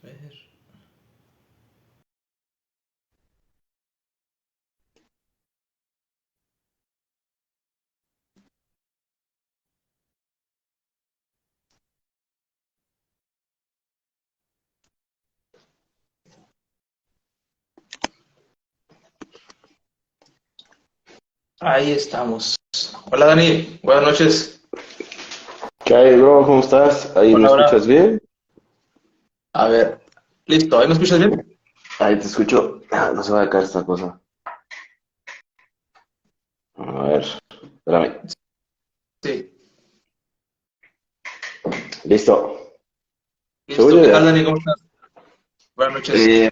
A ver. Ahí estamos. Hola Dani, buenas noches. ¿Qué hay, bro? ¿Cómo estás? ¿Ahí me Hola, hola. escuchas bien? A ver, listo, ¿ahí me escuchas bien? Ahí te escucho. No se va a caer esta cosa. A ver, espérame. Sí. Listo. Listo, Seguro ¿qué tal ya. Dani? ¿Cómo estás? Buenas noches. Eh,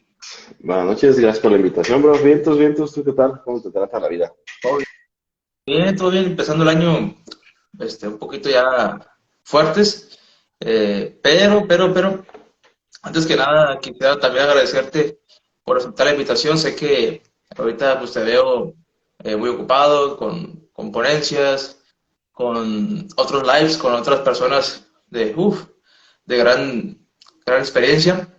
Buenas noches, gracias por la invitación, bro. Vientos, vientos, ¿tú qué tal? ¿Cómo te trata la vida? Todo bien, empezando el año, un poquito ya fuertes, pero, antes que nada, quisiera también agradecerte por aceptar la invitación. Sé que ahorita pues te veo muy ocupado con ponencias, con otros lives, con otras personas de gran experiencia.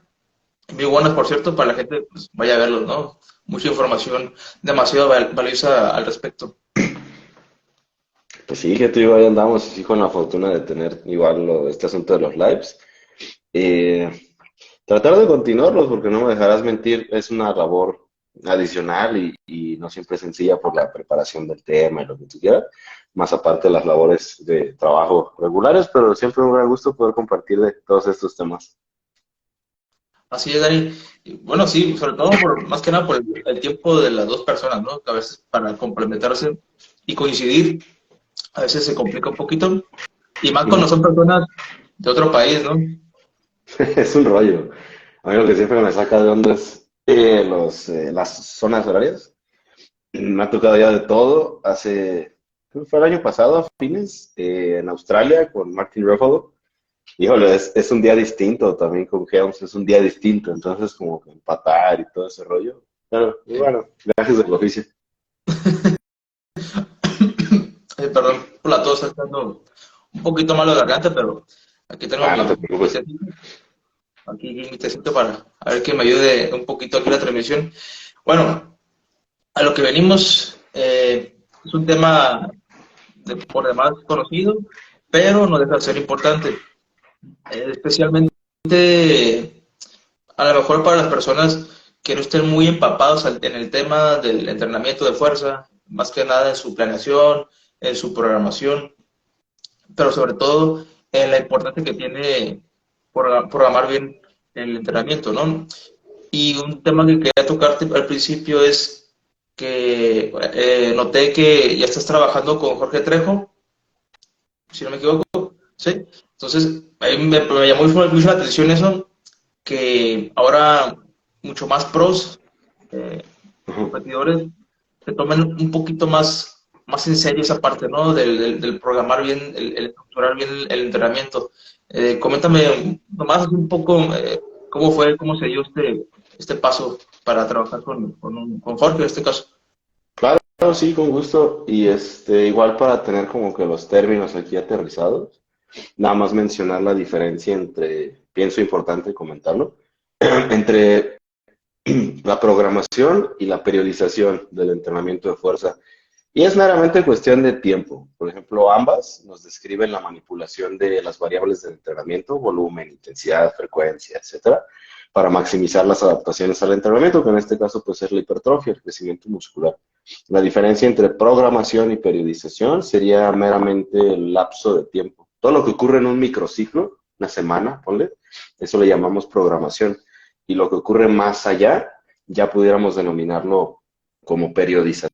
Muy buenas, por cierto, para la gente, pues vaya a verlos, ¿no? Mucha información demasiado valiosa al respecto. Pues sí, que tú y yo ahí andamos, sí, con la fortuna de tener igual este asunto de los lives. Eh, Tratar de continuarlos, porque no me dejarás mentir, es una labor adicional y no siempre sencilla por la preparación del tema y lo que tú quieras, más aparte de las labores de trabajo regulares, pero siempre un gran gusto poder compartir de todos estos temas. Así es, Dani. Y, bueno, sí, sobre todo más que nada por el tiempo de las dos personas, ¿no? Que a veces para complementarse y coincidir, a veces se complica un poquito. Y más cuando son personas de otro país, ¿no? Es un rollo. A mí lo que siempre me saca de onda es las zonas horarias. Me ha tocado ya de todo. Creo que fue el año pasado, a fines, en Australia con Martin Ruffalo. Híjole, es un día distinto también con Helms, es un día distinto, entonces como que empatar y todo ese rollo. Pero y bueno, gracias del oficio. Perdón por la tos, está dando un poquito malo de garganta, pero aquí tengo Ah, no te mi preocupes. tecito, aquí mi tecito para a ver que me ayude un poquito aquí la transmisión. Bueno, a lo que venimos, es un tema por demás conocido, pero no deja de ser importante, especialmente a lo mejor para las personas que no estén muy empapados en el tema del entrenamiento de fuerza, más que nada en su planeación, en su programación, pero sobre todo en la importancia que tiene programar bien el entrenamiento, ¿no? Y un tema que quería tocarte al principio es que noté que ya estás trabajando con Jorge Trejo, si no me equivoco, ¿sí? Entonces, ahí me llamó mucho la atención eso, que ahora mucho más pros, Ujú. competidores, se tomen un poquito más en serio esa parte, ¿no? Del programar bien, el estructurar bien el entrenamiento. Coméntame nomás un poco cómo se dio este paso para trabajar con Jorge en este caso. Claro, sí, con gusto. Y igual para tener como que los términos aquí aterrizados, nada más mencionar la diferencia pienso importante comentarlo, entre la programación y la periodización del entrenamiento de fuerza. Y es meramente cuestión de tiempo. Por ejemplo, ambas nos describen la manipulación de las variables del entrenamiento, volumen, intensidad, frecuencia, etcétera, para maximizar las adaptaciones al entrenamiento, que en este caso puede ser la hipertrofia, el crecimiento muscular. La diferencia entre programación y periodización sería meramente el lapso de tiempo. Todo lo que ocurre en un microciclo, una semana, ponle, eso le llamamos programación. Y lo que ocurre más allá, ya pudiéramos denominarlo como periodización,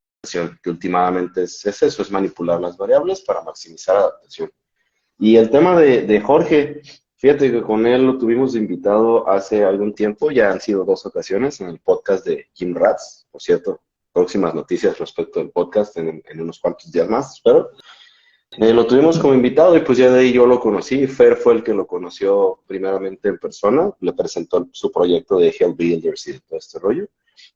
que últimamente es eso, es manipular las variables para maximizar adaptación. Y el tema de Jorge, fíjate que con él lo tuvimos de invitado hace algún tiempo, ya han sido dos ocasiones en el podcast de Jim Ratz, por cierto, próximas noticias respecto del podcast en unos cuantos días más, espero. Lo tuvimos como invitado y pues ya de ahí yo lo conocí. Fer fue el que lo conoció primeramente en persona, le presentó su proyecto de Hell Builders y de todo este rollo.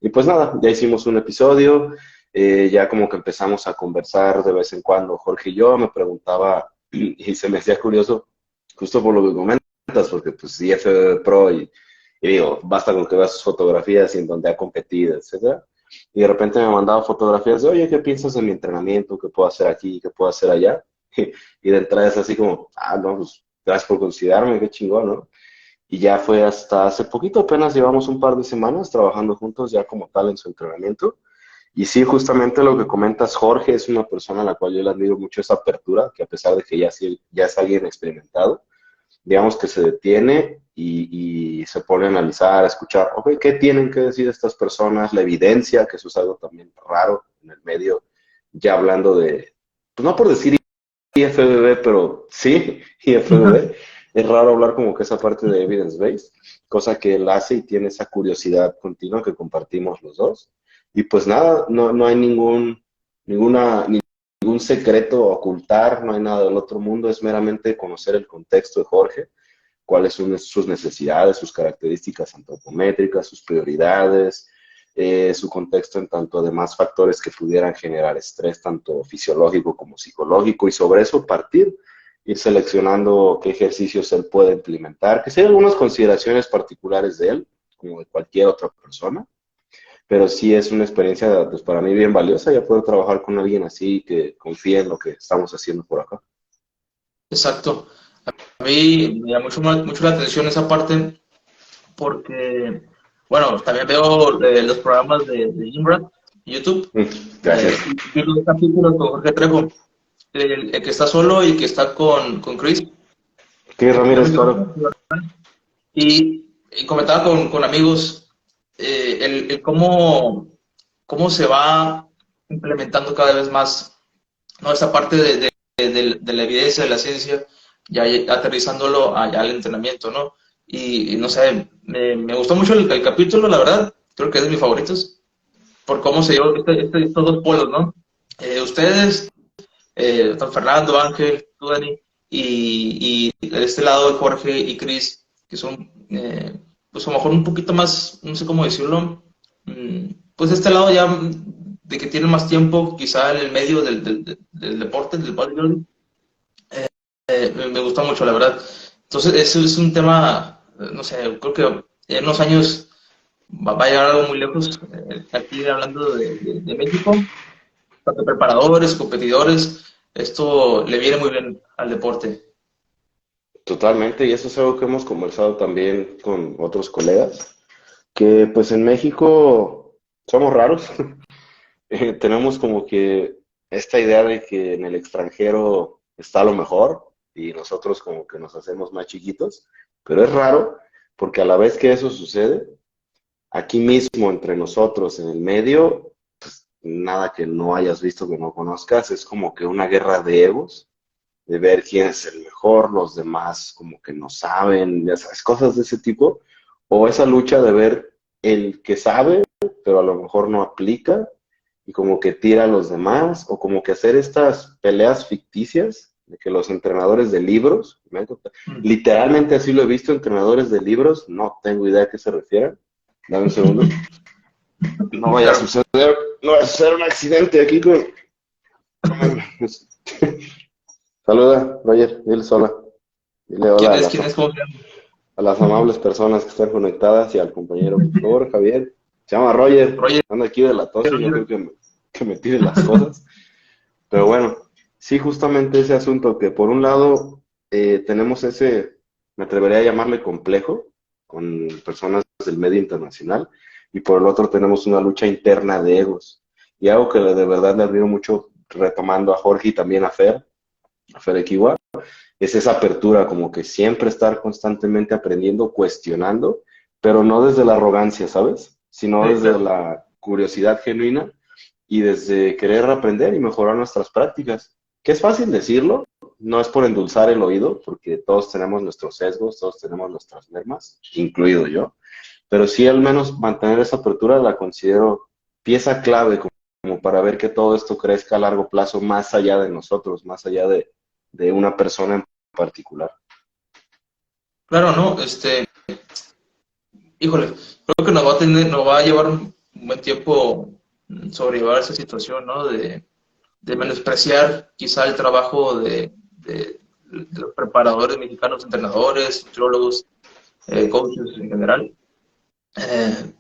Y pues nada, ya hicimos un episodio, ya como que empezamos a conversar de vez en cuando Jorge y yo, me preguntaba y se me hacía curioso justo por lo que comentas, porque pues IFBB Pro Y digo, basta con que veas sus fotografías y en donde ha competido, etcétera. Y de repente me mandaba fotografías de, oye, ¿qué piensas de mi entrenamiento? ¿Qué puedo hacer aquí? ¿Qué puedo hacer allá? Y de entrada es así como, no, pues gracias por considerarme, qué chingón, ¿no? Y ya fue hasta hace poquito, apenas llevamos un par de semanas trabajando juntos ya como tal en su entrenamiento. Y sí, justamente lo que comentas, Jorge es una persona a la cual yo le admiro mucho esa apertura, que a pesar de que ya, sí, ya es alguien experimentado, digamos que se detiene y se pone a analizar, a escuchar, ok, ¿qué tienen que decir estas personas? La evidencia, que eso es algo también raro en el medio, ya hablando de, pues no por decir IFBB, pero sí, IFBB, es raro hablar como que esa parte de evidence-based, cosa que él hace y tiene esa curiosidad continua que compartimos los dos. Y pues nada, no hay ninguna, ningún secreto a ocultar, no hay nada del otro mundo, es meramente conocer el contexto de Jorge, cuáles son sus necesidades, sus características antropométricas, sus prioridades, su contexto en tanto de más factores que pudieran generar estrés, tanto fisiológico como psicológico, y sobre eso partir, ir seleccionando qué ejercicios él puede implementar, que sí hay algunas consideraciones particulares de él, como de cualquier otra persona, pero sí es una experiencia pues, para mí bien valiosa, ya poder trabajar con alguien así que confíe en lo que estamos haciendo por acá. Exacto. A mí me llama mucho la atención esa parte porque, bueno, también veo los programas de Imran en YouTube. Gracias. Vi los capítulos con Jorge Trejo, el que está solo y el que está con Chris. ¿Qué, Si no me Ramírez equivoco. Toro? Y comentaba con amigos el cómo se va implementando cada vez más, ¿no? Esta parte de la evidencia, de la ciencia, ya aterrizándolo allá al entrenamiento, ¿no? Y no sé, me gustó mucho el capítulo, la verdad, creo que es de mis favoritos, por cómo se dio estos dos polos, ¿no? Ustedes, don Fernando, Ángel, tú, Dani, y de este lado de Jorge y Chris, que son, pues a lo mejor un poquito más, no sé cómo decirlo, pues de este lado ya de que tienen más tiempo quizá en el medio del deporte, del bodybuilding, me gusta mucho, la verdad. Entonces, eso es un tema, no sé, creo que en unos años va a llegar algo muy lejos, aquí hablando de México, tanto preparadores, competidores, esto le viene muy bien al deporte. Totalmente, y eso es algo que hemos conversado también con otros colegas, que pues en México somos raros. Tenemos como que esta idea de que en el extranjero está lo mejor y nosotros como que nos hacemos más chiquitos, pero es raro porque a la vez que eso sucede, aquí mismo entre nosotros en el medio, nada que no hayas visto, que no conozcas, es como que una guerra de egos, de ver quién es el mejor, los demás como que no saben, ya sabes, cosas de ese tipo, o esa lucha de ver el que sabe, pero a lo mejor no aplica, y como que tira a los demás, o como que hacer estas peleas ficticias, de que los entrenadores de libros, literalmente así lo he visto, entrenadores de libros, no tengo idea a qué se refieren, dame un segundo, no vaya a Claro. suceder, no vaya a suceder un accidente aquí con... Saluda, Roger, dile hola. Dile hola ¿Quién es? ¿Cómo se llama? a las amables personas que están conectadas y al compañero, por favor, Javier. Se llama Roger, Roger, anda aquí de la tos y no Roger. creo que me tire las cosas. Pero bueno, sí, justamente ese asunto que por un lado tenemos ese, me atrevería a llamarle complejo, con personas del medio internacional, y por el otro tenemos una lucha interna de egos. Y algo que de verdad le admiro mucho, retomando a Jorge y también a Fer Equiwa, es esa apertura, como que siempre estar constantemente aprendiendo, cuestionando, pero no desde la arrogancia, ¿sabes? Sino Sí, desde claro. la curiosidad genuina y desde querer aprender y mejorar nuestras prácticas. Que es fácil decirlo, no es por endulzar el oído, porque todos tenemos nuestros sesgos, todos tenemos nuestras mermas, incluido yo, pero sí al menos mantener esa apertura la considero pieza clave como para ver que todo esto crezca a largo plazo más allá de nosotros, más allá de una persona en particular. Claro, ¿no? Híjole, creo que nos va a llevar un buen tiempo sobrellevar esa situación, ¿no? De menospreciar quizá el trabajo de los preparadores mexicanos, entrenadores, nutriólogos, coaches en general.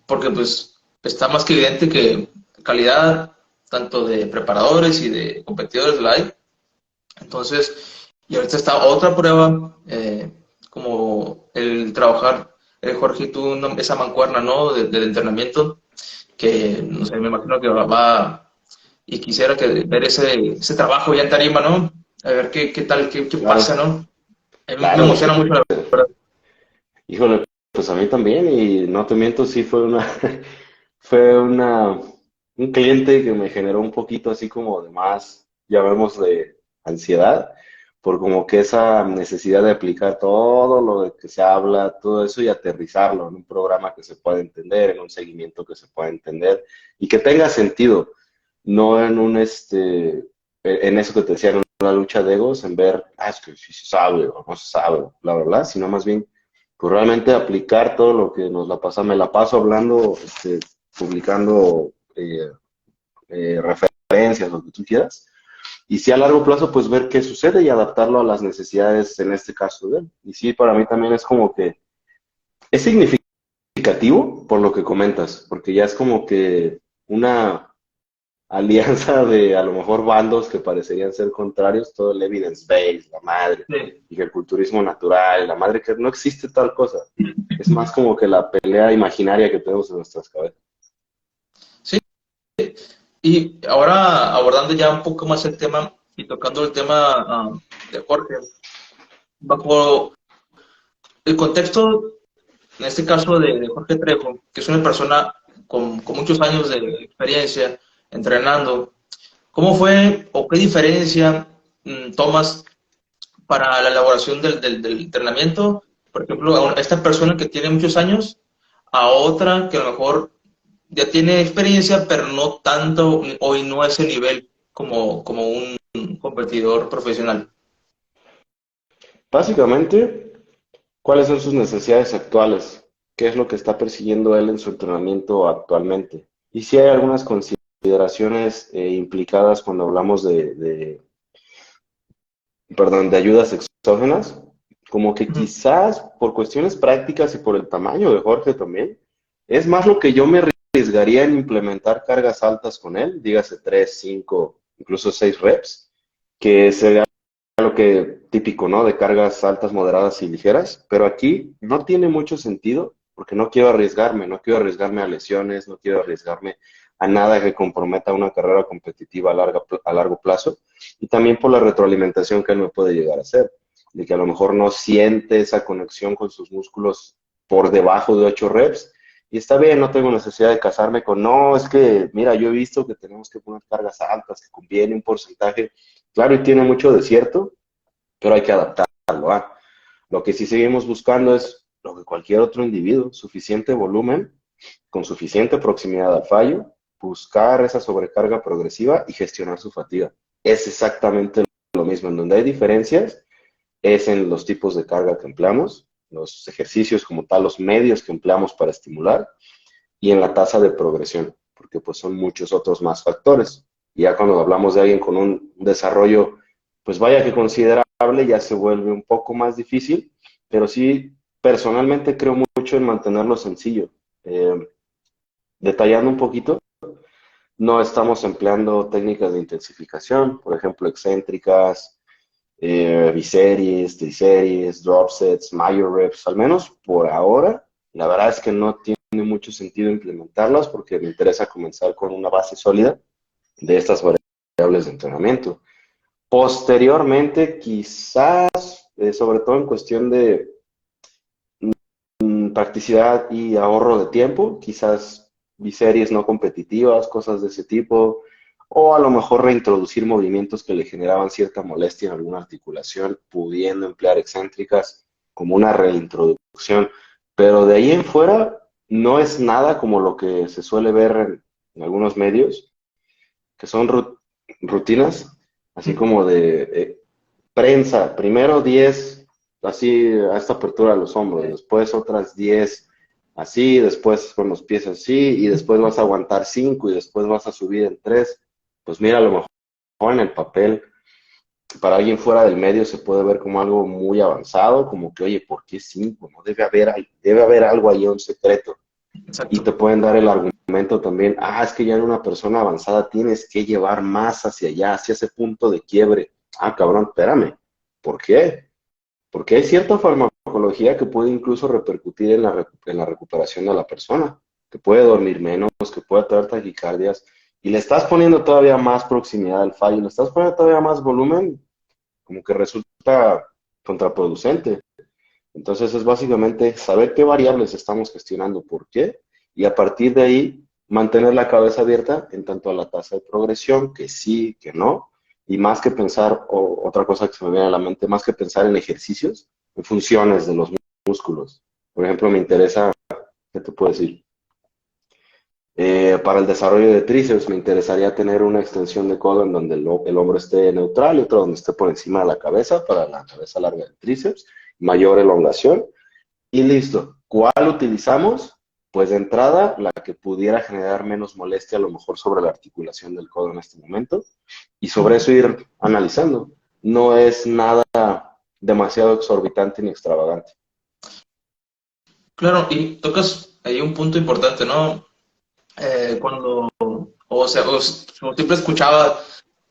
porque pues está más que evidente que calidad tanto de preparadores y de competidores la hay. Entonces, y ahorita está otra prueba, como el trabajar, Jorge, y tú, esa mancuerna, ¿no? Del entrenamiento, que, no sé, me imagino que va, y quisiera que ver ese trabajo ya en tarima, ¿no? A ver qué tal, qué pasa, Claro, ¿no? A mí me claro, emociona mucho, la verdad. híjole, pues a mí también, y no te miento, sí fue fue un cliente que me generó un poquito así como de más, llamémosle ansiedad, por como que esa necesidad de aplicar todo lo de que se habla, todo eso y aterrizarlo en un programa que se pueda entender, en un seguimiento que se pueda entender y que tenga sentido, no en en eso que te decía, en una lucha de egos, en ver, es que si se sabe o no se sabe, bla, bla, bla, sino más bien pues realmente aplicar todo lo que nos la pasa, me la paso hablando, publicando referencias, lo que tú quieras, y sí a largo plazo pues ver qué sucede y adaptarlo a las necesidades en este caso de él. Y sí, para mí también es como que es significativo por lo que comentas, porque ya es como que una alianza de a lo mejor bandos que parecerían ser contrarios, todo el evidence-based, la madre, Sí, y que el culturismo natural, la madre que no existe tal cosa. Es más como que la pelea imaginaria que tenemos en nuestras cabezas. sí. Y ahora abordando ya un poco más el tema y tocando el tema de Jorge, bajo el contexto, en este caso de Jorge Trejo, que es una persona con muchos años de experiencia entrenando, ¿cómo fue o qué diferencia tomas para la elaboración del entrenamiento? Por ejemplo, a esta persona que tiene muchos años, a otra que a lo mejor ya tiene experiencia, pero no tanto, hoy no a ese nivel como un competidor profesional. Básicamente, ¿cuáles son sus necesidades actuales? ¿Qué es lo que está persiguiendo él en su entrenamiento actualmente? Y si hay algunas consideraciones implicadas cuando hablamos perdón, de ayudas exógenas, como que Ujú. quizás por cuestiones prácticas y por el tamaño de Jorge también, es más lo que yo me arriesgaría en implementar cargas altas con él, dígase 3, 5, incluso 6 reps, que sería lo que típico, ¿no? De cargas altas, moderadas y ligeras, pero aquí no tiene mucho sentido porque no quiero arriesgarme a lesiones, no quiero arriesgarme a nada que comprometa una carrera competitiva a largo plazo y también por la retroalimentación que él me puede llegar a hacer, de que a lo mejor no siente esa conexión con sus músculos por debajo de 8 reps y está bien, no tengo necesidad de casarme con, no, es que, mira, yo he visto que tenemos que poner cargas altas, que conviene un porcentaje. Claro, y tiene mucho de cierto, pero hay que adaptarlo a. Lo que sí seguimos buscando es lo que cualquier otro individuo, suficiente volumen, con suficiente proximidad al fallo, buscar esa sobrecarga progresiva y gestionar su fatiga. Es exactamente lo mismo. En donde hay diferencias es en los tipos de carga que empleamos, los ejercicios como tal, los medios que empleamos para estimular y en la tasa de progresión, porque pues son muchos otros más factores. Y ya cuando hablamos de alguien con un desarrollo, pues vaya que considerable, ya se vuelve un poco más difícil, pero sí, personalmente creo mucho en mantenerlo sencillo. Eh, Detallando un poquito, no estamos empleando técnicas de intensificación, por ejemplo, excéntricas, biseries, triseries, drop sets, major reps, al menos por ahora. La verdad es que no tiene mucho sentido implementarlas porque me interesa comenzar con una base sólida de estas variables de entrenamiento. Posteriormente, quizás, sobre todo en cuestión de practicidad y ahorro de tiempo, quizás biseries no competitivas, cosas de ese tipo, o a lo mejor reintroducir movimientos que le generaban cierta molestia en alguna articulación, pudiendo emplear excéntricas como una reintroducción. Pero de ahí en fuera no es nada como lo que se suele ver en algunos medios, que son rutinas, así como de prensa, primero 10 así a esta apertura de los hombros, después otras 10 así, después con los pies así, y después vas a aguantar 5 y después vas a subir en 3. Pues mira, a lo mejor en el papel, para alguien fuera del medio se puede ver como algo muy avanzado, como que, oye, ¿por qué 5? No debe haber algo ahí, un secreto. Y Exacto. te pueden dar el argumento también, es que ya en una persona avanzada tienes que llevar más hacia allá, hacia ese punto de quiebre. Cabrón, espérame. ¿Por qué? Porque hay cierta farmacología que puede incluso repercutir en en la recuperación de la persona, que puede dormir menos, que puede tener taquicardias, y le estás poniendo todavía más proximidad al fallo, le estás poniendo todavía más volumen, como que resulta contraproducente. Entonces es básicamente saber qué variables estamos gestionando, por qué, y a partir de ahí mantener la cabeza abierta en tanto a la tasa de progresión, que sí, que no, y más que pensar, o otra cosa que se me viene a la mente, más que pensar en ejercicios, en funciones de los músculos. Por ejemplo, me interesa, ¿qué te puedo decir? Para el desarrollo de tríceps me interesaría tener una extensión de codo en donde el hombro esté neutral y otro donde esté por encima de la cabeza para la cabeza larga del tríceps, mayor elongación. Y listo. ¿Cuál utilizamos? Pues de entrada, la que pudiera generar menos molestia a lo mejor sobre la articulación del codo en este momento. Y sobre eso ir analizando. No es nada demasiado exorbitante ni extravagante. Claro, y tocas ahí un punto importante, ¿no? Cuando, o sea, como siempre escuchaba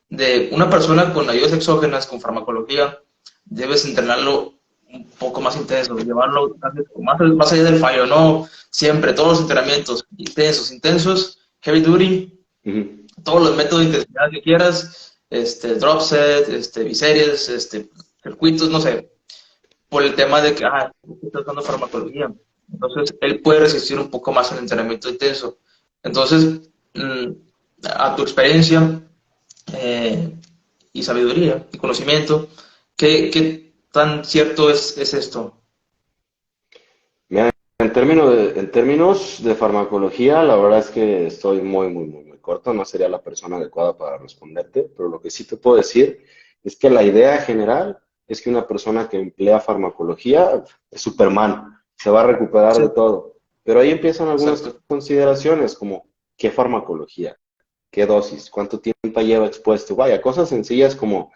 de una persona con ayudas exógenas, con farmacología, debes entrenarlo un poco más intenso, llevarlo más allá del fallo, ¿no? Siempre, todos los entrenamientos, intensos, intensos, heavy duty, Uh -huh. todos los métodos de intensidad que quieras, drop set, biseries, circuitos, no sé, por el tema de que, está usando farmacología. Entonces, él puede resistir un poco más el entrenamiento intenso. Entonces, a tu experiencia y sabiduría y conocimiento, ¿qué tan cierto es esto? Mira, en términos de farmacología, la verdad es que estoy muy corto. No sería la persona adecuada para responderte, pero lo que sí te puedo decir es que la idea general es que una persona que emplea farmacología es Superman, se va a recuperar Sí, de todo. Pero ahí empiezan algunas exacto. consideraciones como ¿qué farmacología? ¿Qué dosis? ¿Cuánto tiempo lleva expuesto? Vaya, cosas sencillas como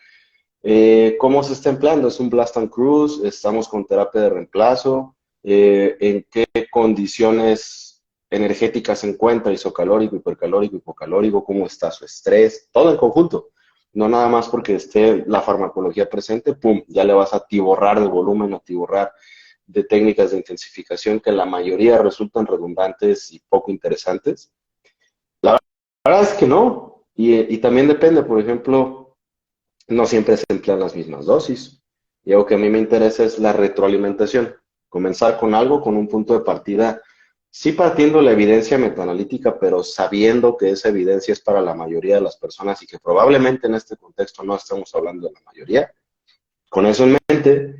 ¿cómo se está empleando? ¿Es un Blast and Cruise? ¿Estamos con terapia de reemplazo? ¿En qué condiciones energéticas se encuentra? ¿Isocalórico, hipercalórico, hipocalórico? ¿Cómo está su estrés? Todo en conjunto. No nada más porque esté la farmacología presente, pum, ya le vas a atiborrar de volumen, atiborrar de técnicas de intensificación que la mayoría resultan redundantes y poco interesantes. La verdad es que no. Y también depende, por ejemplo, no siempre se emplean las mismas dosis. Y algo que a mí me interesa es la retroalimentación. Comenzar con algo, con un punto de partida, sí partiendo la evidencia metaanalítica, pero sabiendo que esa evidencia es para la mayoría de las personas y que probablemente en este contexto no estamos hablando de la mayoría. Con eso en mente,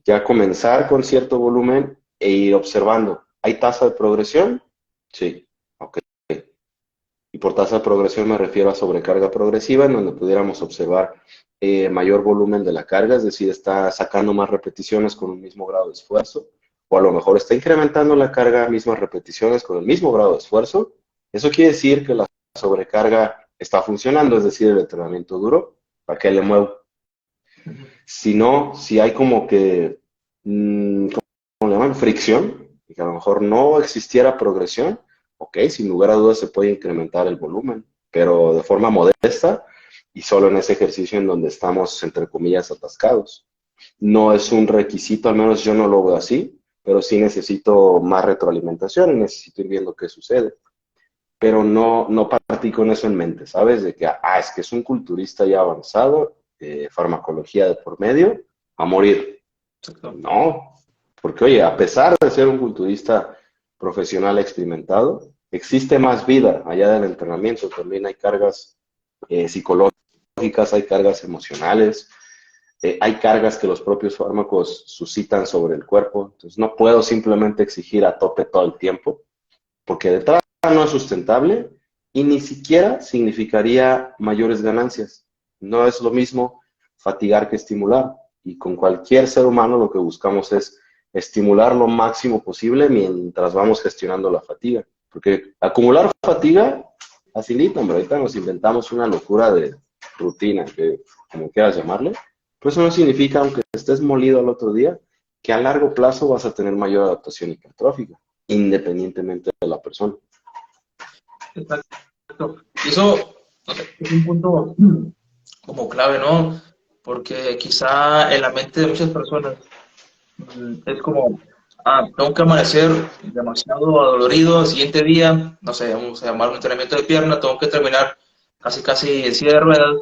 ya comenzar con cierto volumen e ir observando. ¿Hay tasa de progresión? Sí. Ok. Y por tasa de progresión me refiero a sobrecarga progresiva, en donde pudiéramos observar mayor volumen de la carga, es decir, está sacando más repeticiones con un mismo grado de esfuerzo, o a lo mejor está incrementando la carga a mismas repeticiones con el mismo grado de esfuerzo. Eso quiere decir que la sobrecarga está funcionando, es decir, el entrenamiento duro, ¿para qué le muevo? Si no, si hay como que, ¿cómo le llaman? Fricción, y que a lo mejor no existiera progresión, ok, sin lugar a dudas se puede incrementar el volumen, pero de forma modesta y solo en ese ejercicio en donde estamos, entre comillas, atascados. No es un requisito, al menos yo no lo veo así, pero sí necesito más retroalimentación y necesito ir viendo qué sucede. Pero no partí con eso en mente, ¿sabes? De que, es que es un culturista ya avanzado, farmacología de por medio, a morir. Exacto. No, porque oye, a pesar de ser un culturista profesional experimentado, existe más vida allá del entrenamiento. También hay cargas psicológicas, hay cargas emocionales, hay cargas que los propios fármacos suscitan sobre el cuerpo. Entonces no puedo simplemente exigir a tope todo el tiempo, porque detrás no es sustentable y ni siquiera significaría mayores ganancias. No es lo mismo fatigar que estimular. Y con cualquier ser humano lo que buscamos es estimular lo máximo posible mientras vamos gestionando la fatiga. Porque acumular fatiga facilita, hombre. Ahorita nos inventamos una locura de rutina, que como quieras llamarle. Pero eso no significa, aunque estés molido al otro día, que a largo plazo vas a tener mayor adaptación hipertrófica. independientemente de la persona. Exacto. Y eso, o sea, es un punto como clave, ¿no? Porque quizá en la mente de muchas personas es como, tengo que amanecer demasiado adolorido al siguiente día, no sé, vamos a llamar un entrenamiento de pierna, tengo que terminar casi en silla de ruedas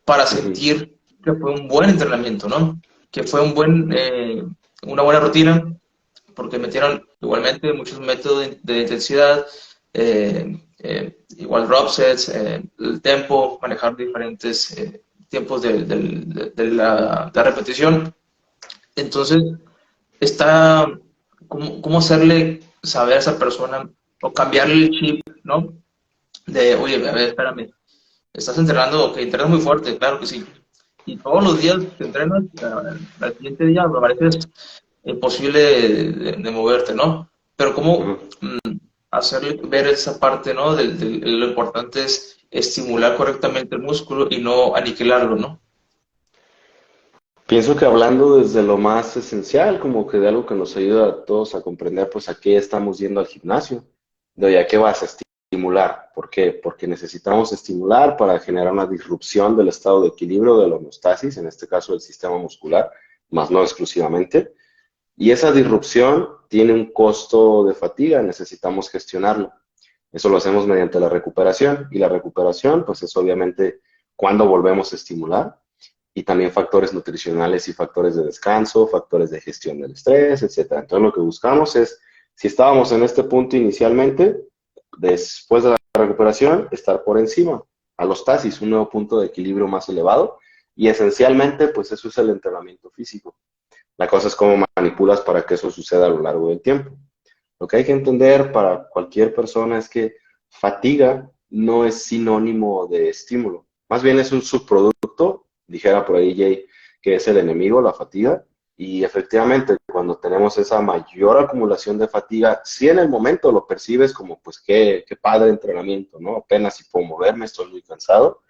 para Ujú. sentir que fue un buen entrenamiento, ¿no? Que fue una buena rutina, porque metieron igualmente muchos métodos de intensidad, igual drop sets, el tempo, manejar diferentes tiempos de la repetición. Entonces, está cómo hacerle saber a esa persona o cambiarle el chip, ¿no? De, oye, a ver, espérame, estás entrenando, ok, entrenas muy fuerte, claro que sí. Y todos los días te entrenas, al siguiente día me parece imposible de moverte, ¿no? Pero cómo Ujú. hacerle ver esa parte, ¿no? Lo importante es estimular correctamente el músculo y no aniquilarlo, ¿no? Pienso que hablando desde lo más esencial, como que de algo que nos ayuda a todos a comprender, pues a qué estamos yendo al gimnasio, de oye, ¿a qué vas a estimular? ¿Por qué? Porque necesitamos estimular para generar una disrupción del estado de equilibrio de la homeostasis, en este caso del sistema muscular, más no exclusivamente. Y esa disrupción tiene un costo de fatiga, necesitamos gestionarlo. Eso lo hacemos mediante la recuperación, y la recuperación, pues es obviamente cuando volvemos a estimular, y también factores nutricionales y factores de descanso, factores de gestión del estrés, etcétera. Entonces lo que buscamos es, si estábamos en este punto inicialmente, después de la recuperación, estar por encima, alostasis, un nuevo punto de equilibrio más elevado, y esencialmente, pues eso es el entrenamiento físico. La cosa es cómo manipulas para que eso suceda a lo largo del tiempo. Lo que hay que entender para cualquier persona es que fatiga no es sinónimo de estímulo. Más bien es un subproducto, dijera por ahí Jay, que es el enemigo, la fatiga. Y efectivamente, cuando tenemos esa mayor acumulación de fatiga, sí en el momento lo percibes como, pues, qué padre entrenamiento, ¿no? Apenas si puedo moverme, estoy muy cansado,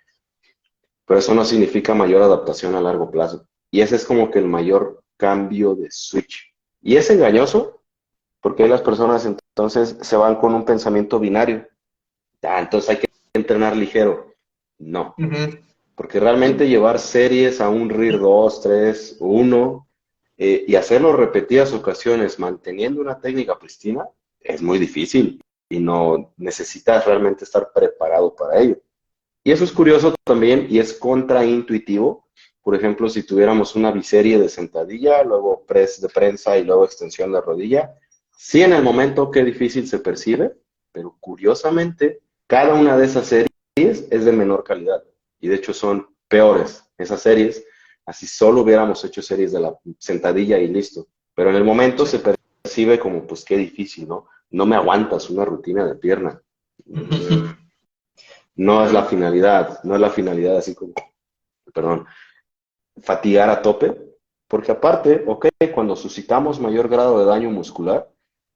pero eso no significa mayor adaptación a largo plazo. Y ese es como que el mayor cambio de switch. Y es engañoso, porque las personas entonces se van con un pensamiento binario. Entonces hay que entrenar ligero. No, Ujú. porque realmente llevar series a un RIR 2, 3, 1 y hacerlo repetidas ocasiones manteniendo una técnica pristina es muy difícil y no necesitas realmente estar preparado para ello. Y eso es curioso también y es contraintuitivo. Por ejemplo, si tuviéramos una biserie de sentadilla, luego press de prensa y luego extensión de rodilla, sí en el momento qué difícil se percibe, pero curiosamente cada una de esas series es de menor calidad y de hecho son peores esas series, así solo hubiéramos hecho series de la sentadilla y listo. Pero en el momento Sí. se percibe como pues qué difícil, ¿no? No me aguantas una rutina de pierna. No es la finalidad, no es la finalidad así como, perdón, fatigar a tope, porque aparte, ok, cuando suscitamos mayor grado de daño muscular,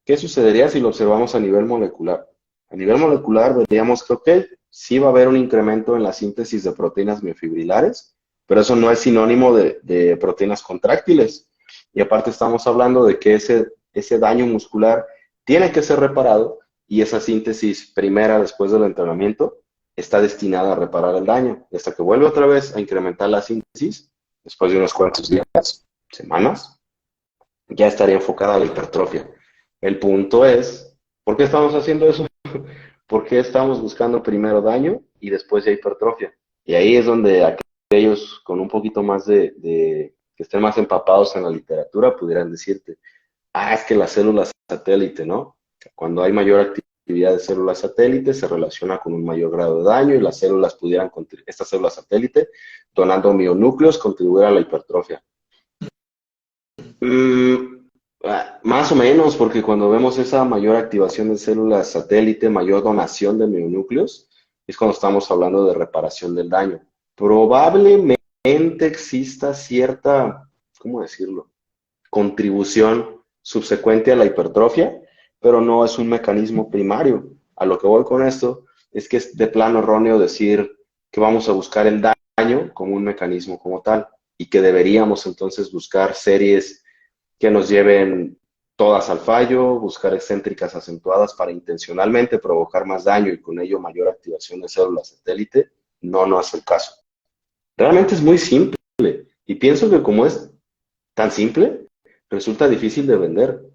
¿qué sucedería si lo observamos a nivel molecular? A nivel molecular veríamos que, ok, sí va a haber un incremento en la síntesis de proteínas miofibrilares, pero eso no es sinónimo de proteínas contráctiles. Y aparte estamos hablando de que ese daño muscular tiene que ser reparado y esa síntesis primera después del entrenamiento está destinada a reparar el daño. Y hasta que vuelve otra vez a incrementar la síntesis, después de unos cuantos días, semanas, ya estaría enfocada a la hipertrofia. El punto es, ¿por qué estamos haciendo eso? ¿Por qué estamos buscando primero daño y después ya hipertrofia? Y ahí es donde aquellos con un poquito más que estén más empapados en la literatura pudieran decirte, es que las células satélite, ¿no? Cuando hay mayor actividad de células satélite se relaciona con un mayor grado de daño y las células pudieran, estas células satélite, donando mionúcleos, contribuir a la hipertrofia. Mm, Más o menos, porque cuando vemos esa mayor activación de células satélite, mayor donación de mionúcleos, es cuando estamos hablando de reparación del daño. Probablemente exista cierta, ¿cómo decirlo? Contribución subsecuente a la hipertrofia, pero no es un mecanismo primario. A lo que voy con esto es que es de plano erróneo decir que vamos a buscar el daño como un mecanismo como tal y que deberíamos entonces buscar series que nos lleven todas al fallo, buscar excéntricas acentuadas para intencionalmente provocar más daño y con ello mayor activación de células satélite, no es el caso. Realmente es muy simple y pienso que como es tan simple, resulta difícil de vender. Sí,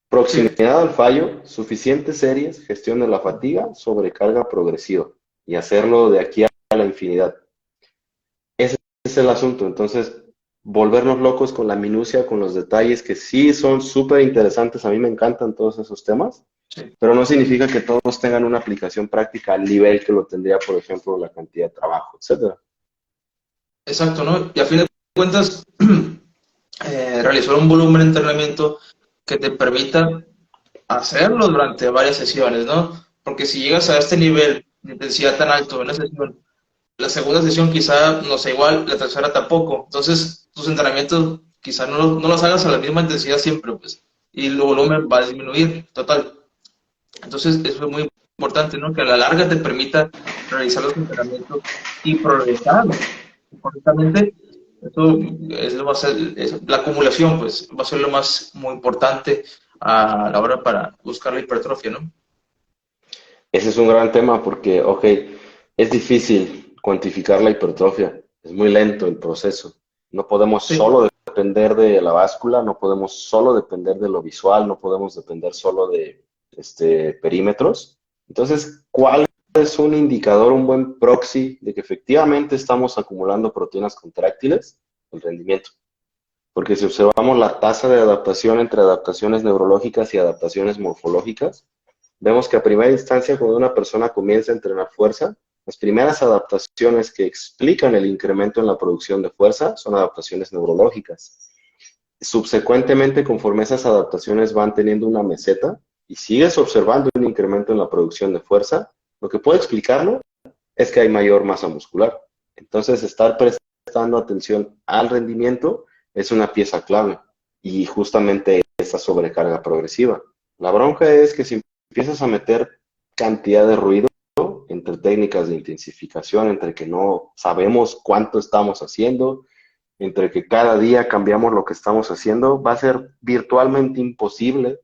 Proximidad al fallo, suficientes series, gestión de la fatiga, sobrecarga progresiva y hacerlo de aquí a la infinidad. Ese es el asunto. Entonces, volvernos locos con la minucia, con los detalles que sí son súper interesantes. A mí me encantan todos esos temas, sí, pero no significa que todos tengan una aplicación práctica al nivel que lo tendría, por ejemplo, la cantidad de trabajo, etcétera. exacto, ¿no? Y a fin de cuentas, realizar un volumen de entrenamiento que te permita hacerlo durante varias sesiones, ¿no? Porque si llegas a este nivel de intensidad tan alto en una sesión, la segunda sesión quizá no sea igual, la tercera tampoco. Entonces, tus entrenamientos quizá no los hagas a la misma intensidad siempre, pues, y el volumen va a disminuir, total. Entonces, eso es muy importante, ¿no? Que a la larga te permita realizar los entrenamientos y progresar correctamente. Eso es lo más, la acumulación, pues, va a ser lo más muy importante a la hora para buscar la hipertrofia, ¿no? Ese es un gran tema porque, ok, es difícil cuantificar la hipertrofia, es muy lento el proceso. No podemos Sí, solo depender de la báscula, no podemos solo depender de lo visual, no podemos depender solo de perímetros. Entonces, ¿cuál es un indicador, un buen proxy de que efectivamente estamos acumulando proteínas contráctiles? El rendimiento. Porque si observamos la tasa de adaptación entre adaptaciones neurológicas y adaptaciones morfológicas, vemos que a primera instancia, cuando una persona comienza a entrenar fuerza, las primeras adaptaciones que explican el incremento en la producción de fuerza son adaptaciones neurológicas. Subsecuentemente, conforme esas adaptaciones van teniendo una meseta y sigues observando un incremento en la producción de fuerza, lo que puede explicarlo es que hay mayor masa muscular. Entonces, estar prestando atención al rendimiento es una pieza clave y justamente esa sobrecarga progresiva. La bronca es que si empiezas a meter cantidad de ruido entre técnicas de intensificación, entre que no sabemos cuánto estamos haciendo, entre que cada día cambiamos lo que estamos haciendo, va a ser virtualmente imposible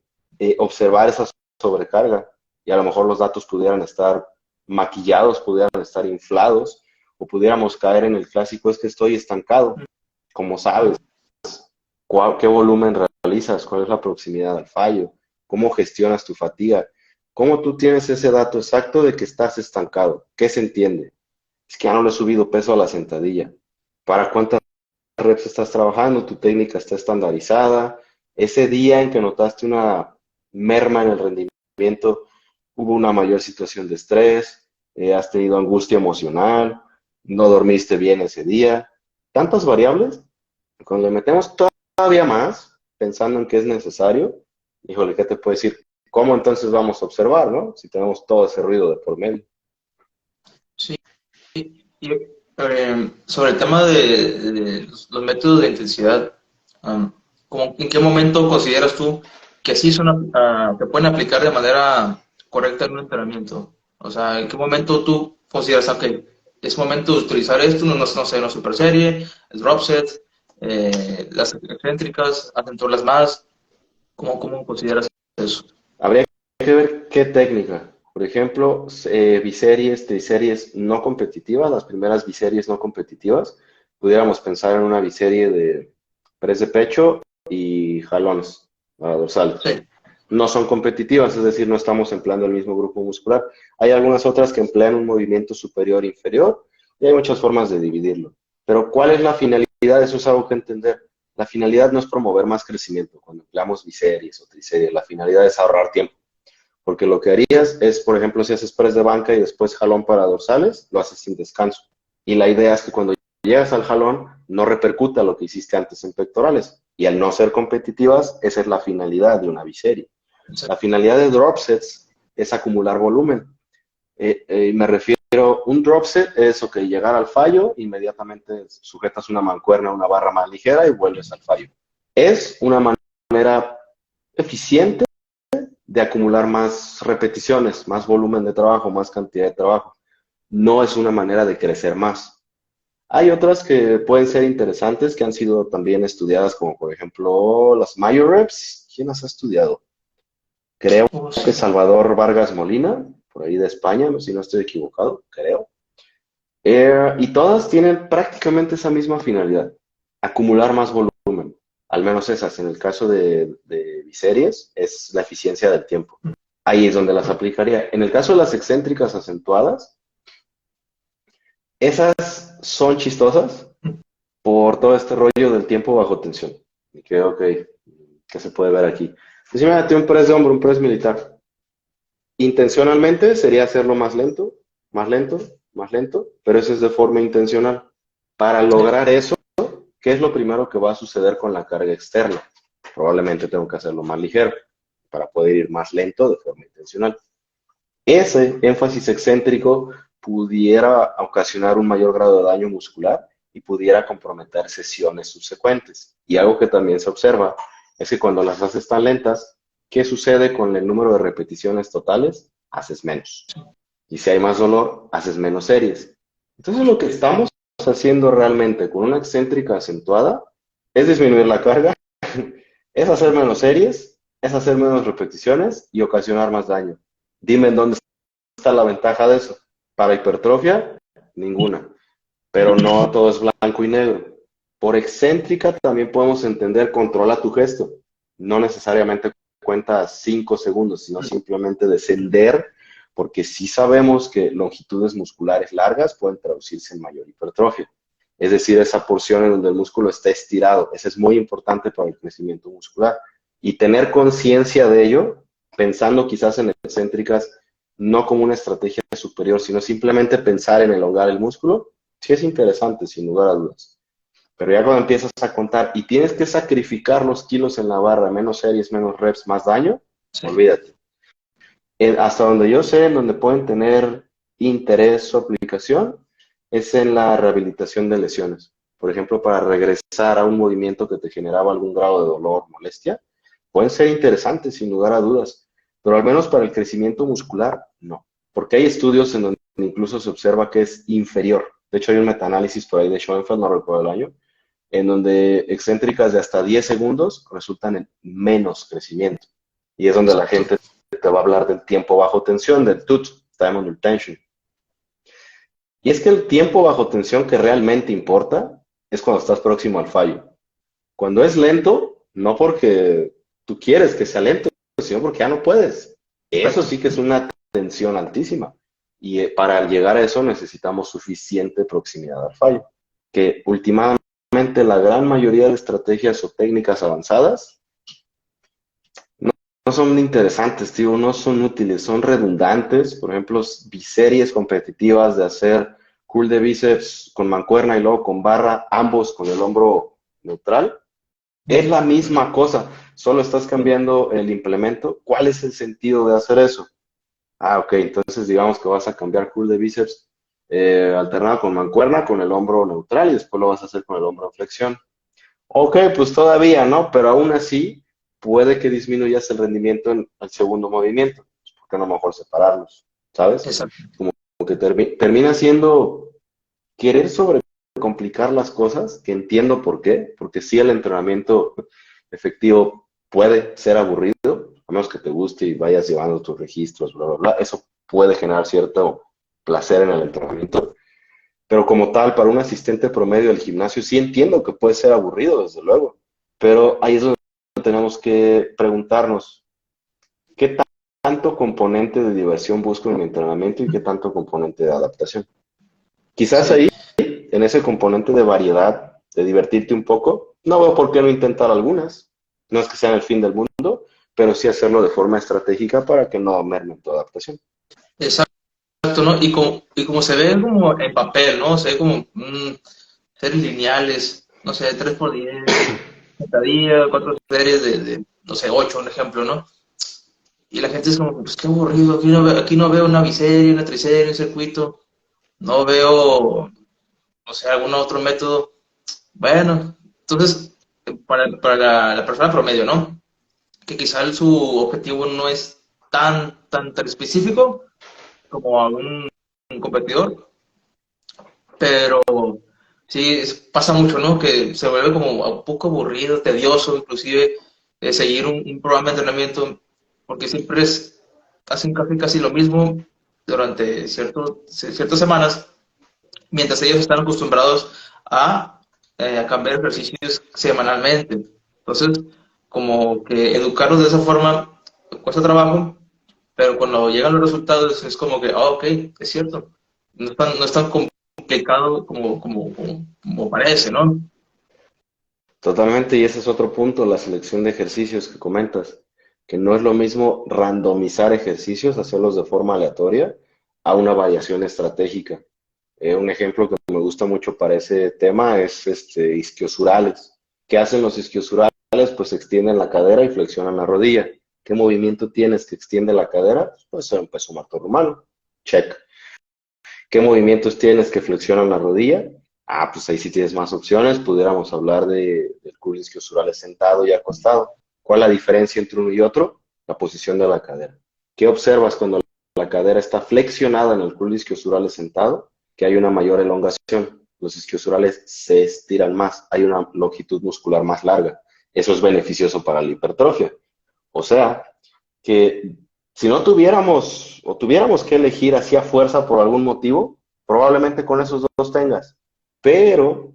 observar esa sobrecarga. Y a lo mejor los datos pudieran estar maquillados, pudieran estar inflados, o pudiéramos caer en el clásico es que estoy estancado. Como sabes, qué volumen realizas, cuál es la proximidad al fallo, cómo gestionas tu fatiga, cómo tú tienes ese dato exacto de que estás estancado, qué se entiende. Es que ya no le he subido peso a la sentadilla. ¿Para cuántas reps estás trabajando? ¿Tu técnica está estandarizada? Ese día en que notaste una merma en el rendimiento, hubo una mayor situación de estrés, has tenido angustia emocional, no dormiste bien ese día. Tantas variables. Cuando le metemos todavía más, pensando en que es necesario, híjole, ¿qué te puedo decir? ¿Cómo entonces vamos a observar, no? Si tenemos todo ese ruido de por medio. sí. Y sobre el tema de los métodos de intensidad, ¿en qué momento consideras tú que sí se pueden aplicar de manera correcta en un entrenamiento? O sea, ¿en qué momento tú consideras que es momento de utilizar esto, no sé, una super serie, el drop set, las excéntricas, acentuarlas más? ¿Cómo consideras eso? Habría que ver qué técnica. Por ejemplo, biseries, triseries no competitivas, las primeras biseries no competitivas, pudiéramos pensar en una biserie de press de pecho y jalones dorsales. Sí, No son competitivas, es decir, no estamos empleando el mismo grupo muscular. Hay algunas otras que emplean un movimiento superior e inferior y hay muchas formas de dividirlo. Pero ¿cuál es la finalidad? Eso es algo que entender. La finalidad no es promover más crecimiento cuando empleamos biseries o triseries. La finalidad es ahorrar tiempo. Porque lo que harías es, por ejemplo, si haces press de banca y después jalón para dorsales, lo haces sin descanso. Y la idea es que cuando llegas al jalón, no repercuta lo que hiciste antes en pectorales. Y al no ser competitivas, esa es la finalidad de una biserie. La exacto. finalidad de drop sets es acumular volumen. Me refiero, un drop set es, ok, llegar al fallo, inmediatamente sujetas una mancuerna a una barra más ligera y vuelves al fallo. Es una manera eficiente de acumular más repeticiones, más volumen de trabajo, más cantidad de trabajo. No es una manera de crecer más. Hay otras que pueden ser interesantes, que han sido también estudiadas, como por ejemplo las Major Reps, ¿quién las ha estudiado? Creo que Salvador Vargas Molina, por ahí de España, si no estoy equivocado, creo. Y todas tienen prácticamente esa misma finalidad, acumular más volumen, al menos esas. En el caso de biseries, es la eficiencia del tiempo. Ahí es donde las aplicaría. En el caso de las excéntricas acentuadas, esas son chistosas por todo este rollo del tiempo bajo tensión. Y creo que se puede ver aquí. Pues imagínate un press de hombro, un press militar. Intencionalmente sería hacerlo más lento, más lento, más lento, pero eso es de forma intencional. Para lograr eso, ¿qué es lo primero que va a suceder con la carga externa? Probablemente tengo que hacerlo más ligero para poder ir más lento de forma intencional. Ese énfasis excéntrico pudiera ocasionar un mayor grado de daño muscular y pudiera comprometer sesiones subsecuentes. Y algo que también se observa es que cuando las haces tan lentas, ¿qué sucede con el número de repeticiones totales? Haces menos. Y si hay más dolor, haces menos series. Entonces lo que estamos haciendo realmente con una excéntrica acentuada es disminuir la carga, es hacer menos series, es hacer menos repeticiones y ocasionar más daño. Dime en dónde está la ventaja de eso. Para hipertrofia, ninguna. Pero no todo es blanco y negro. Por excéntrica también podemos entender controla tu gesto. No necesariamente cuenta 5 segundos, sino simplemente descender, porque sí sabemos que longitudes musculares largas pueden traducirse en mayor hipertrofia. Es decir, esa porción en donde el músculo está estirado. Eso es muy importante para el crecimiento muscular. Y tener conciencia de ello, pensando quizás en excéntricas, no como una estrategia superior, sino simplemente pensar en elongar el músculo, sí es interesante, sin lugar a dudas. Pero ya cuando empiezas a contar y tienes que sacrificar los kilos en la barra, menos series, menos reps, más daño, sí, olvídate. Hasta donde yo sé, en donde pueden tener interés o aplicación, es en la rehabilitación de lesiones. Por ejemplo, para regresar a un movimiento que te generaba algún grado de dolor, molestia, pueden ser interesantes, sin lugar a dudas. Pero al menos para el crecimiento muscular, no. Porque hay estudios en donde incluso se observa que es inferior. De hecho, hay un metaanálisis por ahí de Schoenfeld, no recuerdo el año, en donde excéntricas de hasta 10 segundos resultan en menos crecimiento. Y es donde la gente te va a hablar del tiempo bajo tensión, del TUT, Time Under Tension. Y es que el tiempo bajo tensión que realmente importa es cuando estás próximo al fallo. Cuando es lento, no porque tú quieres que sea lento, sino porque ya no puedes. Eso sí que es una tensión altísima. Y para llegar a eso necesitamos suficiente proximidad al fallo. Que últimamente la gran mayoría de estrategias o técnicas avanzadas no son interesantes, tío, no son útiles, son redundantes. Por ejemplo, biseries competitivas de hacer curl de bíceps con mancuerna y luego con barra, ambos con el hombro neutral. Es la misma cosa, solo estás cambiando el implemento. ¿Cuál es el sentido de hacer eso? Ah, ok, entonces digamos que vas a cambiar curl de bíceps alternado con mancuerna, con el hombro neutral y después lo vas a hacer con el hombro en flexión. Ok, pues todavía no, pero aún así puede que disminuyas el rendimiento en el segundo movimiento, porque a lo mejor separarlos, ¿sabes? Exacto. Como que termina siendo querer sobrecomplicar las cosas, que entiendo por qué, porque sí el entrenamiento efectivo puede ser aburrido, a menos que te guste y vayas llevando tus registros, bla, bla, bla, eso puede generar cierto placer en el entrenamiento. Pero como tal, para un asistente promedio del gimnasio, sí entiendo que puede ser aburrido, desde luego. Pero ahí es donde tenemos que preguntarnos, ¿qué tanto componente de diversión busco en mi entrenamiento y qué tanto componente de adaptación? Quizás Sí. ahí, en ese componente de variedad, de divertirte un poco, no veo por qué no intentar algunas. No es que sean el fin del mundo, pero sí hacerlo de forma estratégica para que no merme tu adaptación. Exacto, ¿no? Y como se ve como en papel, ¿no? Se ve como series lineales, no sé, 3x10, sentadilla, 4 series no sé, 8, un ejemplo, ¿no? Y la gente es como, pues qué aburrido, aquí no veo una biserie, una triserie, un circuito, no veo, o sea, algún otro método. Bueno, entonces, para la persona promedio, ¿no? Que quizá su objetivo no es tan específico como a un competidor, pero sí pasa mucho, ¿no? Que se vuelve como un poco aburrido, tedioso, inclusive seguir un programa de entrenamiento, porque siempre hacen casi lo mismo durante ciertas semanas, mientras ellos están acostumbrados a cambiar ejercicios semanalmente. Entonces, como que educarlos de esa forma cuesta trabajo, pero cuando llegan los resultados es como que, ok, es cierto, no es tan complicado como parece, ¿no? Totalmente, y ese es otro punto, la selección de ejercicios que comentas, que no es lo mismo randomizar ejercicios, hacerlos de forma aleatoria, a una variación estratégica. Un ejemplo que me gusta mucho para ese tema es isquiosurales. ¿Qué hacen los isquiosurales? Pues extienden la cadera y flexionan la rodilla. ¿Qué movimiento tienes que extiende la cadera? Pues un peso muerto rumano. Check. ¿Qué movimientos tienes que flexionan la rodilla? Pues ahí sí tienes más opciones. Pudiéramos hablar del curl isquiosurales sentado y acostado. ¿Cuál es la diferencia entre uno y otro? La posición de la cadera. ¿Qué observas cuando la cadera está flexionada en el curl isquiosurales sentado? Que hay una mayor elongación. Los isquiosurales se estiran más. Hay una longitud muscular más larga. Eso es beneficioso para la hipertrofia. O sea, que si no tuviéramos o tuviéramos que elegir hacia fuerza por algún motivo, probablemente con esos dos tengas. Pero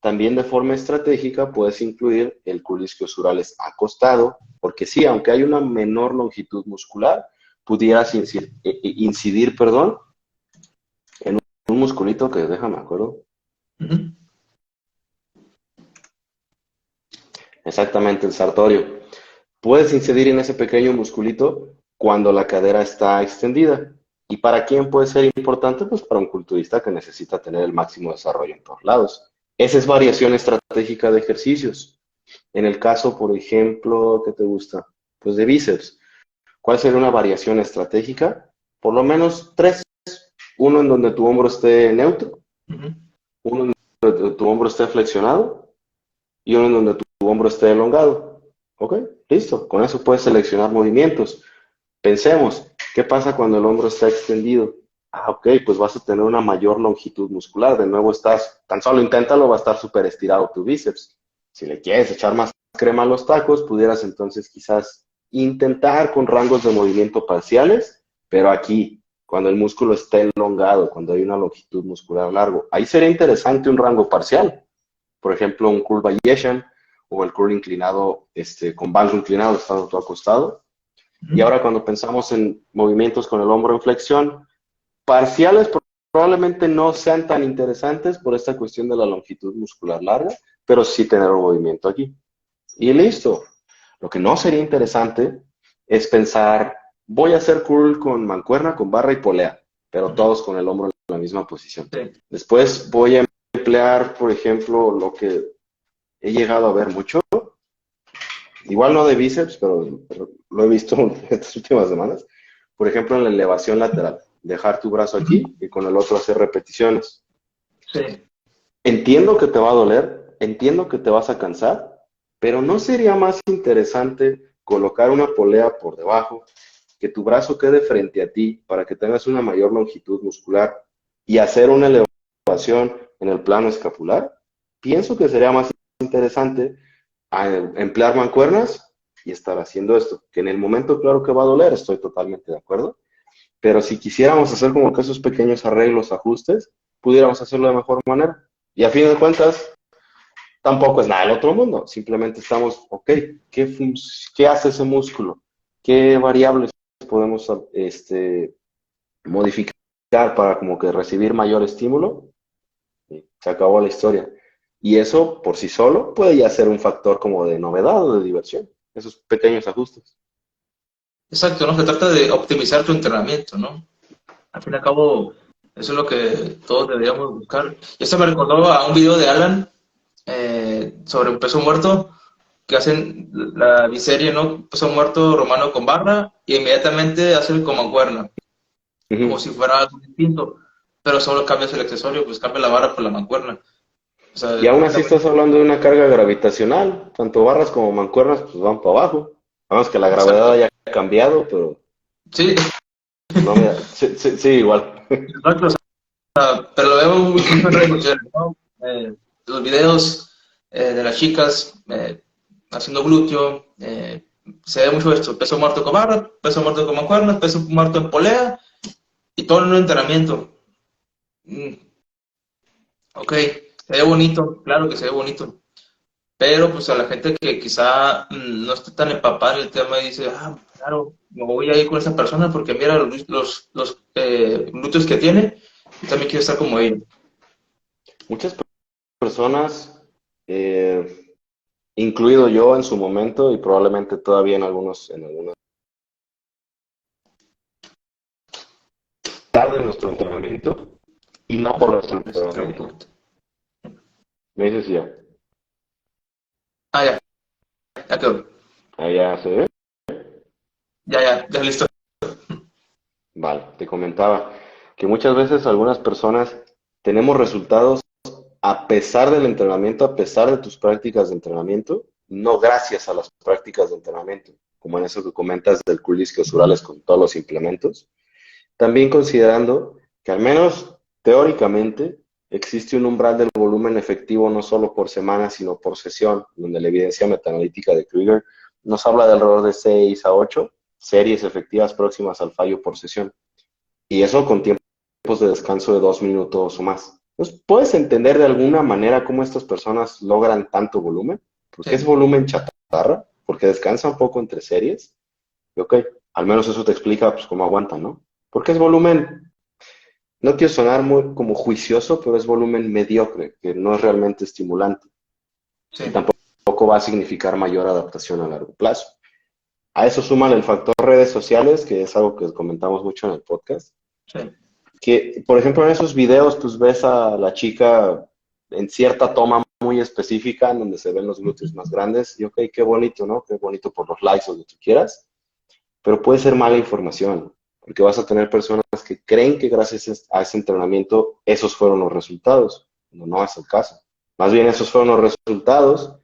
también de forma estratégica puedes incluir el curl isquiosurales acostado, porque sí, aunque hay una menor longitud muscular, pudieras incidir, perdón, en un musculito que, déjame acuerdo. Uh-huh. Exactamente, el sartorio. Puedes incidir en ese pequeño musculito cuando la cadera está extendida. ¿Y para quién puede ser importante? Pues para un culturista que necesita tener el máximo desarrollo en todos lados. Esa es variación estratégica de ejercicios. En el caso, por ejemplo, ¿qué te gusta? Pues de bíceps. ¿Cuál sería una variación estratégica? Por lo menos tres. Uno en donde tu hombro esté neutro, Uh-huh. uno en donde tu hombro esté flexionado y uno en donde tu hombro esté elongado. ¿Ok? Listo. Con eso puedes seleccionar movimientos. Pensemos, ¿qué pasa cuando el hombro está extendido? Ok, pues vas a tener una mayor longitud muscular. De nuevo tan solo inténtalo, va a estar súper estirado tu bíceps. Si le quieres echar más crema a los tacos, pudieras entonces quizás intentar con rangos de movimiento parciales, pero aquí, cuando el músculo está elongado, cuando hay una longitud muscular largo, ahí sería interesante un rango parcial. Por ejemplo, un curl Bayesian o el curl inclinado, con banco inclinado, estando todo acostado. Y ahora cuando pensamos en movimientos con el hombro en flexión, parciales probablemente no sean tan interesantes por esta cuestión de la longitud muscular larga, pero sí tener un movimiento aquí. Y listo. Lo que no sería interesante es pensar, voy a hacer curl con mancuerna, con barra y polea, pero todos con el hombro en la misma posición. Sí. Después voy a emplear, por ejemplo, lo que he llegado a ver mucho, igual no de bíceps, pero lo he visto estas últimas semanas. Por ejemplo, en la elevación lateral, dejar tu brazo aquí y con el otro hacer repeticiones. Sí. Entiendo que te va a doler, entiendo que te vas a cansar, pero ¿no sería más interesante colocar una polea por debajo, que tu brazo quede frente a ti para que tengas una mayor longitud muscular y hacer una elevación en el plano escapular? Pienso que sería más interesante a emplear mancuernas y estar haciendo esto, que en el momento claro que va a doler, estoy totalmente de acuerdo, pero si quisiéramos hacer como que esos pequeños arreglos, ajustes, pudiéramos hacerlo de mejor manera. Y a fin de cuentas, tampoco es nada del otro mundo, simplemente estamos, ok, ¿qué hace ese músculo? ¿Qué variables podemos modificar para como que recibir mayor estímulo? Y se acabó la historia. Y eso por sí solo puede ya ser un factor como de novedad o de diversión, esos pequeños ajustes. Exacto, ¿no? Se trata de optimizar tu entrenamiento, ¿no? Al fin y al cabo, eso es lo que todos deberíamos buscar. Y esto me recordó a un video de Alan sobre un peso muerto, que hacen la biserie, ¿no? Peso muerto romano con barra, y inmediatamente hacen con mancuerna, como si fuera algo distinto, pero solo cambias el accesorio, pues cambia la barra por la mancuerna. O sea, Y aún así estás hablando de una carga gravitacional, tanto barras como mancuernas pues van para abajo. Vamos que la gravedad exacto. haya cambiado, pero Sí, no, mira, sí, igual. exacto. O sea, pero lo veo mucho en redes sociales, ¿no? Los videos de las chicas haciendo glúteo, se ve mucho esto, peso muerto con barra, peso muerto con mancuernas, peso muerto en polea, y todo en un entrenamiento. Ok, se ve bonito, claro que se ve bonito, pero pues a la gente que quizá no esté tan empapada en el tema y dice, claro, me voy a ir con esa persona porque mira los glúteos que tiene, y también quiero estar como él. Muchas personas, incluido yo en su momento y probablemente todavía en algunos tarde en nuestro entrenamiento y no por nuestro Se trabó un entrenamiento. poquito. Me dices ya, Ya, ya quedó. allá se ve. Ya listo. Vale, te comentaba que muchas veces algunas personas tenemos resultados a pesar del entrenamiento, a pesar de tus prácticas de entrenamiento, no gracias a las prácticas de entrenamiento, como en eso que comentas del curl isquiosurales con todos los implementos. También considerando que al menos teóricamente existe un umbral del volumen efectivo no solo por semana, sino por sesión, donde la evidencia metaanalítica de Krieger nos habla de alrededor de 6 a 8 series efectivas próximas al fallo por sesión. Y eso con tiempos de descanso de 2 minutos o más. Entonces, ¿puedes entender de alguna manera cómo estas personas logran tanto volumen? Porque es Sí. volumen chatarra, porque descansa un poco entre series. Y ok, al menos eso te explica pues, cómo aguantan, ¿no? Porque es volumen, no quiero sonar muy como juicioso, pero es volumen mediocre, que no es realmente estimulante Sí, y tampoco va a significar mayor adaptación a largo plazo. A eso suman el factor redes sociales, que es algo que comentamos mucho en el podcast, sí. que, por ejemplo, en esos videos, pues ves a la chica en cierta toma muy específica, en donde se ven los glúteos más grandes, y ok, qué bonito, ¿no? Qué bonito por los likes o lo que tú quieras, pero puede ser mala información, porque vas a tener personas que creen que gracias a ese entrenamiento esos fueron los resultados, cuando no es el caso. Más bien esos fueron los resultados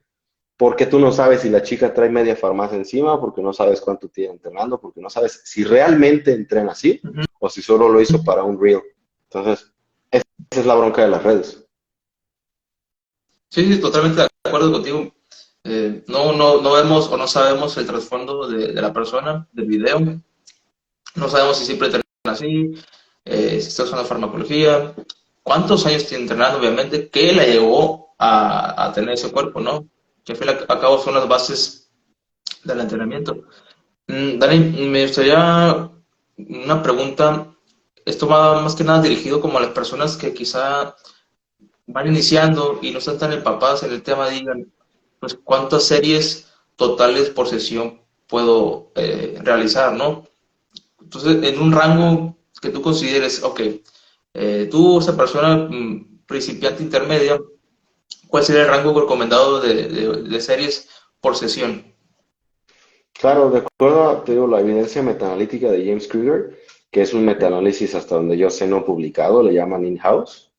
porque tú no sabes si la chica trae media farmacia encima, porque no sabes cuánto tiene entrenando, porque no sabes si realmente entrena así Ujú. o si solo lo hizo para un reel. Entonces, esa es la bronca de las redes. Sí, totalmente de acuerdo contigo. No vemos o no sabemos el trasfondo de la persona, del video. No sabemos si siempre entrena así, si está usando farmacología, cuántos años tiene entrenando, obviamente, qué la llevó a tener ese cuerpo, ¿no? Que al fin y al cabo son las bases del entrenamiento. Dani, me gustaría una pregunta. Esto va más que nada dirigido como a las personas que quizá van iniciando y no están tan empapadas en el tema, digan, pues, ¿cuántas series totales por sesión puedo realizar, no? Entonces, en un rango que tú consideres, ok, tú, esa persona principiante intermedia, ¿cuál sería el rango recomendado de series por sesión? Claro, de acuerdo a, te digo, la evidencia metaanalítica de James Krieger, que es un Sí. metaanálisis hasta donde yo sé no publicado, le llaman in-house,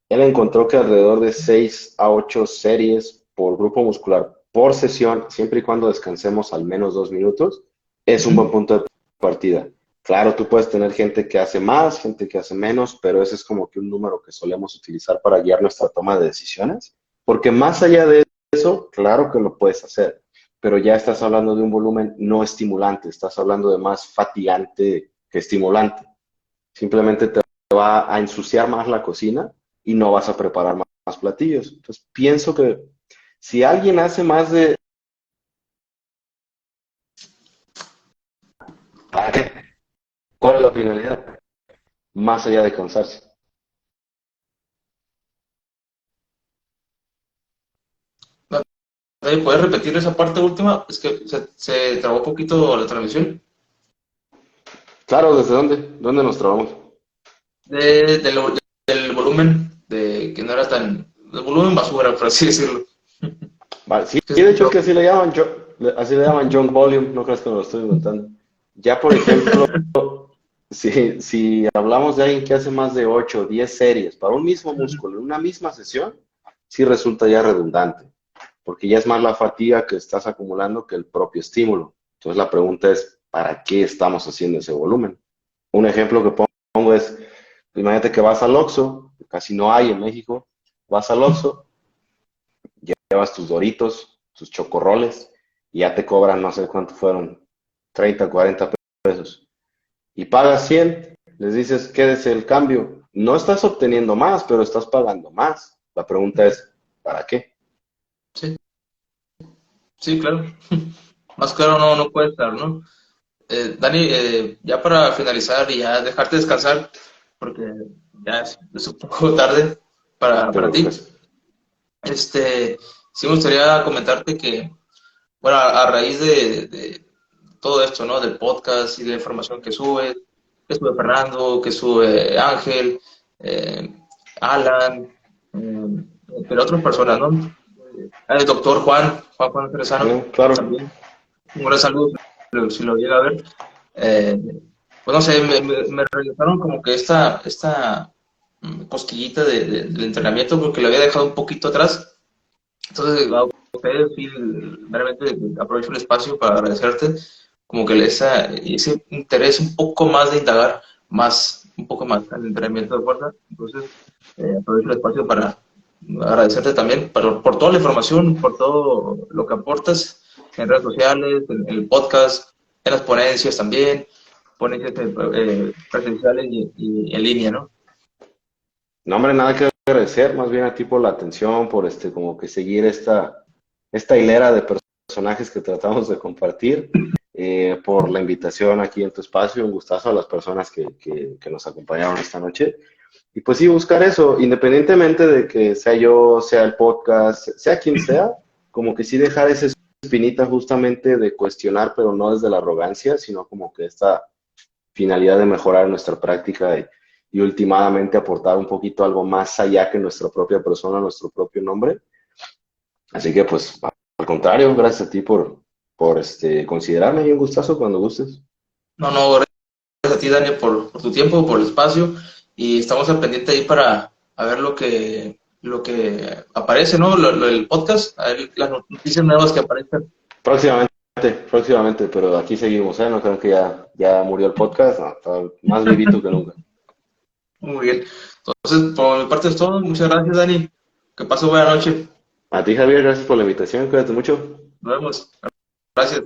él encontró que alrededor de 6 a 8 series por grupo muscular por sesión, siempre y cuando descansemos al menos 2 minutos, es un buen Ujú. punto de partida. Claro, tú puedes tener gente que hace más, gente que hace menos, pero ese es como que un número que solemos utilizar para guiar nuestra toma de decisiones, porque más allá de eso, claro que lo puedes hacer, pero ya estás hablando de un volumen no estimulante, estás hablando de más fatigante que estimulante. Simplemente te va a ensuciar más la cocina y no vas a preparar más platillos. Entonces, pienso que si alguien hace más de... ¿Para qué? ¿Cuál es la finalidad? Más allá de cansarse. ¿Puedes repetir esa parte última? Es que se trabó un poquito la transmisión. Claro, ¿desde dónde? ¿Dónde nos trabamos? Del volumen, de que no era tan. El volumen basura, por así decirlo. Vale, sí, Que de se hecho es trabó. que así le llaman junk volume, no creas que me lo estoy inventando. Ya, por ejemplo, si hablamos de alguien que hace más de 8 o 10 series para un mismo músculo en una misma sesión, sí resulta ya redundante, porque ya es más la fatiga que estás acumulando que el propio estímulo. Entonces la pregunta es, ¿para qué estamos haciendo ese volumen? Un ejemplo que pongo es, imagínate que vas al Oxxo, que casi no hay en México, vas al Oxxo, llevas tus Doritos, tus chocorroles, y ya te cobran, no sé cuánto fueron, 30, 40 pesos, y pagas 100, les dices, quédese el cambio. No estás obteniendo más, pero estás pagando más. La pregunta es, ¿para qué? Sí, sí, claro. Más claro no puede estar, ¿no? Dani, ya para finalizar y ya dejarte descansar, porque ya es un poco tarde No te para ti, preocupes. sí me gustaría comentarte que, bueno, a raíz de todo esto, ¿no? Del podcast y de la información que sube Fernando, que sube Ángel, eh, Alan, pero otras personas, ¿no? El doctor Juan Cerezano, Claro. también. Un gran saludo si lo llega a ver. Eh, pues no sé, me regresaron como que esta cosquillita del entrenamiento porque lo había dejado un poquito atrás. Entonces, a ustedes sí, realmente aprovecho el espacio para agradecerte como que ese interés un poco más de indagar un poco más en el entrenamiento de fuerza. Entonces, aprovecho el espacio para agradecerte también por toda la información, por todo lo que aportas en redes sociales, en el podcast, en las ponencias también, ponencias presenciales y en línea, ¿no? No, hombre, nada que agradecer, más bien a ti por la atención, por como que seguir esta hilera de personajes que tratamos de compartir, por la invitación aquí en tu espacio, un gustazo a las personas que nos acompañaron esta noche. Y pues sí, buscar eso, independientemente de que sea yo, sea el podcast, sea quien sea, como que sí dejar esa espinita justamente de cuestionar, pero no desde la arrogancia, sino como que esta finalidad de mejorar nuestra práctica y últimamente aportar un poquito algo más allá que nuestra propia persona, nuestro propio nombre. Así que pues al contrario, gracias a ti por considerarme y un gustazo cuando gustes. No, gracias a ti, Daniel, por tu tiempo, por el espacio y estamos al pendiente ahí para a ver lo que aparece, ¿no? El podcast, a ver las noticias nuevas que aparezcan. Próximamente, próximamente, pero aquí seguimos, ¿eh? No creo que ya murió el podcast, no, está más vivito que nunca. Muy bien. Entonces, por mi parte es todo. Muchas gracias, Dani. Que pases buena noche. A ti, Javier, gracias por la invitación, cuídate mucho. Nos vemos. Gracias.